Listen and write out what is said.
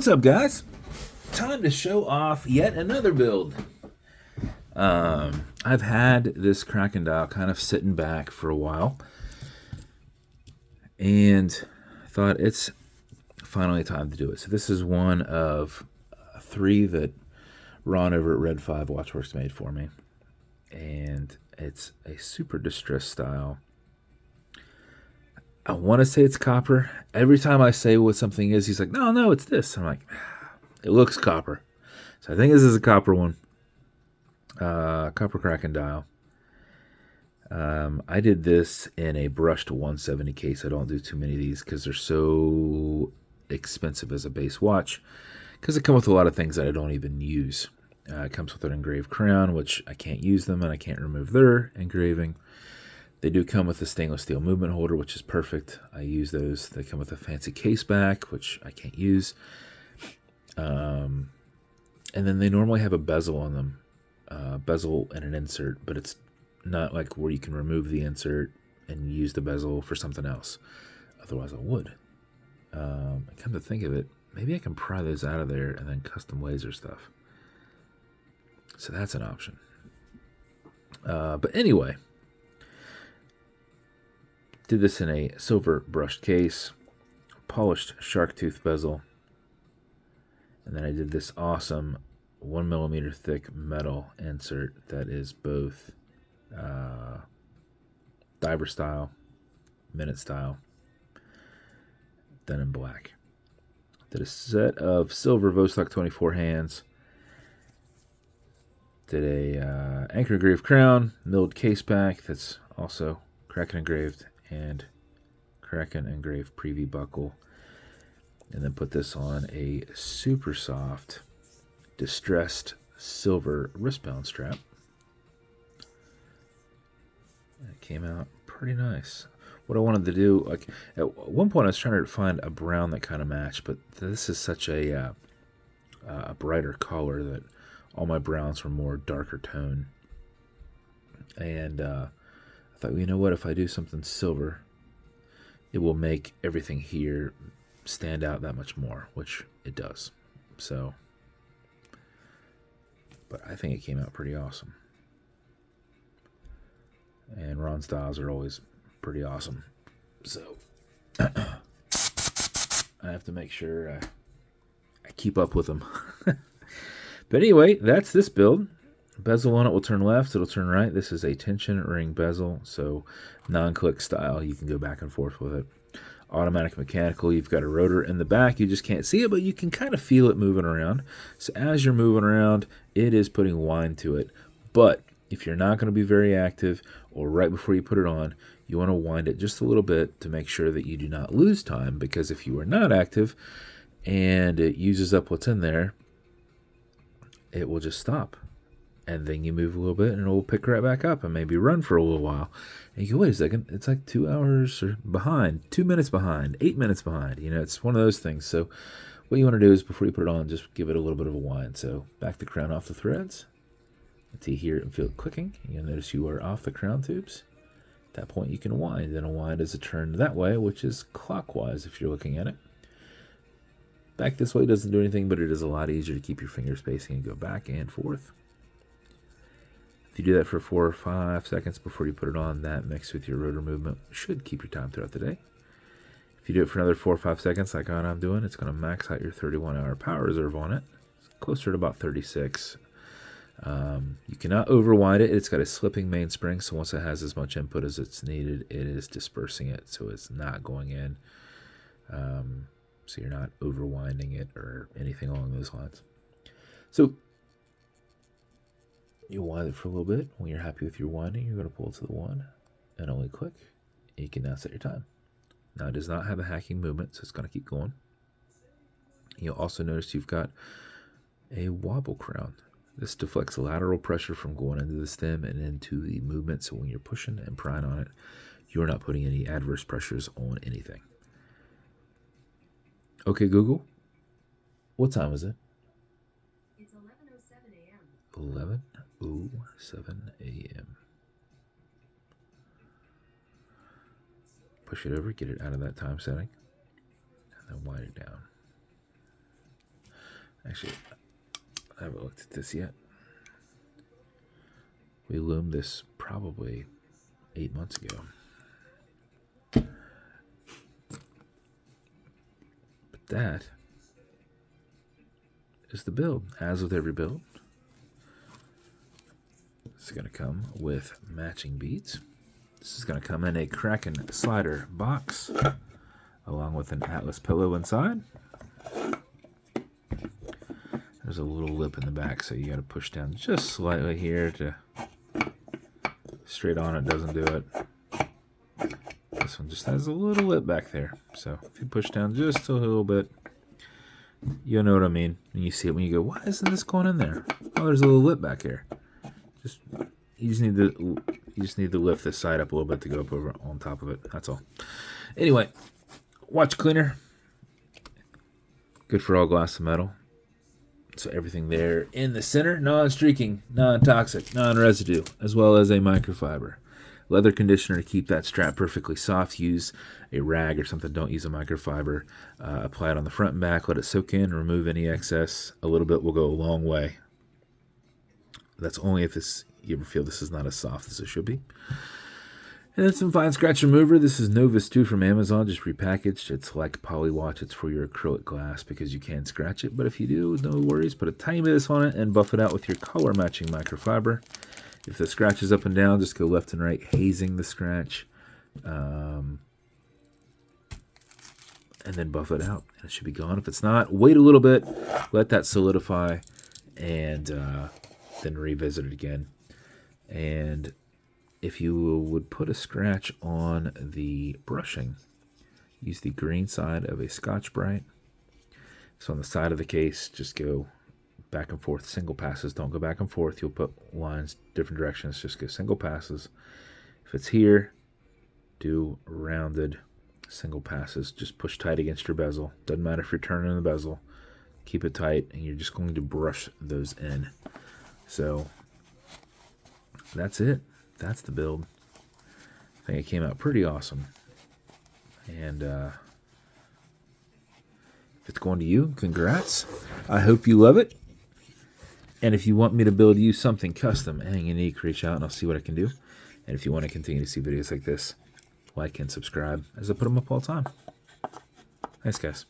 What's up, guys? Time to show off yet another build. I've had this Kraken dial kind of sitting back for a while, and thought it's finally time to do it. So this is one of three that Ron over at Red 5 Watchworks made for me, and it's a super distressed style. I want to say it's copper. Every time I say what something is, he's like, no, it's this. I'm like, it looks copper. So I think this is a copper one. Copper Kraken dial. I did this in a brushed 170 case. I don't do too many of these because they're so expensive as a base watch, because it comes with a lot of things that I don't even use. It comes with an engraved crown, which I can't use them and I can't remove their engraving. They do come with a stainless steel movement holder, which is perfect. I use those. They come with a fancy caseback, which I can't use. And then they normally have a bezel on them. Bezel and an insert, but it's not like where you can remove the insert and use the bezel for something else. Otherwise I would. Come to think of it, maybe I can pry those out of there and then custom laser stuff. So that's an option. But anyway, did this in a silver brushed case, polished shark tooth bezel, and then I did this awesome 1mm thick metal insert that is both diver style, minute style, done in black. Did a set of silver Vostok 24 hands. Did a anchor engraved crown, milled case back that's also Kraken engraved, and Kraken engraved preview buckle. And then put this on a super soft distressed silver wristband strap. It came out pretty nice. What I wanted to do, like at one point I was trying to find a brown that kind of matched, but this is such a brighter color that all my browns were more darker tone. And I thought, well, you know what, if I do something silver, it will make everything here stand out that much more, which it does. So, but I think it came out pretty awesome. And Ron's dials are always pretty awesome. So I have to make sure I keep up with them. But anyway, that's this build. Bezel on it will turn left, it'll turn right. This is a tension ring bezel, so non-click style. You can go back and forth with it. Automatic mechanical, you've got a rotor in the back. You just can't see it, but you can kind of feel it moving around. So as you're moving around, it is putting wind to it. But if you're not going to be very active, or right before you put it on, you want to wind it just a little bit to make sure that you do not lose time, because if you are not active and it uses up what's in there, it will just stop. And then you move a little bit and it will pick right back up and maybe run for a little while. And you go, wait a second, it's like 2 hours or behind, 2 minutes behind, 8 minutes behind. You know, it's one of those things. So what you want to do is before you put it on, just give it a little bit of a wind. So back the crown off the threads until you hear it and feel it clicking. You'll notice you are off the crown tubes. At that point you can wind. And a wind is a turn that way, which is clockwise if you're looking at it. Back this way doesn't do anything, but it is a lot easier to keep your finger spacing and go back and forth. If you do that for 4 or 5 seconds before you put it on, that mixed with your rotor movement should keep your time throughout the day. If you do it for another 4 or 5 seconds like I'm doing, it's going to max out your 31-hour power reserve on it. It's closer to about 36. You cannot overwind it. It's got a slipping mainspring, so once it has as much input as it's needed, it is dispersing it, so it's not going in. So you're not overwinding it or anything along those lines. So you wind it for a little bit. When you're happy with your winding, you're going to pull it to the 1 and only click. And you can now set your time. Now it does not have a hacking movement, so it's going to keep going. You'll also notice you've got a wobble crown. This deflects lateral pressure from going into the stem and into the movement, so when you're pushing and prying on it, you're not putting any adverse pressures on anything. Okay, Google, what time is it? It's 11:07 a.m. 11:07 a.m. Push it over, get it out of that time setting, and then wind it down. Actually, I haven't looked at this yet. We loomed this probably 8 months ago. But that is the build. As with every build, it's going to come with matching beads. This is going to come in a Kraken slider box, along with an Atlas pillow inside. There's a little lip in the back, so you got to push down just slightly here to straight on. It doesn't do it. This one just has a little lip back there, so if you push down just a little bit, you'll know what I mean. And you see it when you go, why isn't this going in there? Oh, there's a little lip back here. You just need to lift this side up a little bit to go up over on top of it. That's all. Anyway, watch cleaner. Good for all glass and metal. So everything there in the center, non-streaking, non-toxic, non-residue, as well as a microfiber. Leather conditioner to keep that strap perfectly soft. Use a rag or something. Don't use a microfiber. Apply it on the front and back. Let it soak in. Remove any excess. A little bit will go a long way. That's only if you ever feel this is not as soft as it should be. And then some fine scratch remover. This is Novus 2 from Amazon, just repackaged. It's like Polywatch. It's for your acrylic glass because you can scratch it. But if you do, no worries. Put a tiny bit of this on it and buff it out with your color matching microfiber. If the scratch is up and down, just go left and right, hazing the scratch. And then buff it out. And it should be gone. If it's not, wait a little bit. Let that solidify. And then revisit it again. And if you would put a scratch on the brushing, use the green side of a Scotch-Brite. So on the side of the case, just go back and forth, single passes. Don't go back and forth. You'll put lines different directions. Just go single passes. If it's here, do rounded single passes. Just push tight against your bezel. Doesn't matter if you're turning the bezel. Keep it tight, and you're just going to brush those in. So that's it. That's the build. I think it came out pretty awesome. And if it's going to you, congrats. I hope you love it. And if you want me to build you something custom and unique, reach out and I'll see what I can do. And if you want to continue to see videos like this, like and subscribe as I put them up all the time. Thanks, guys.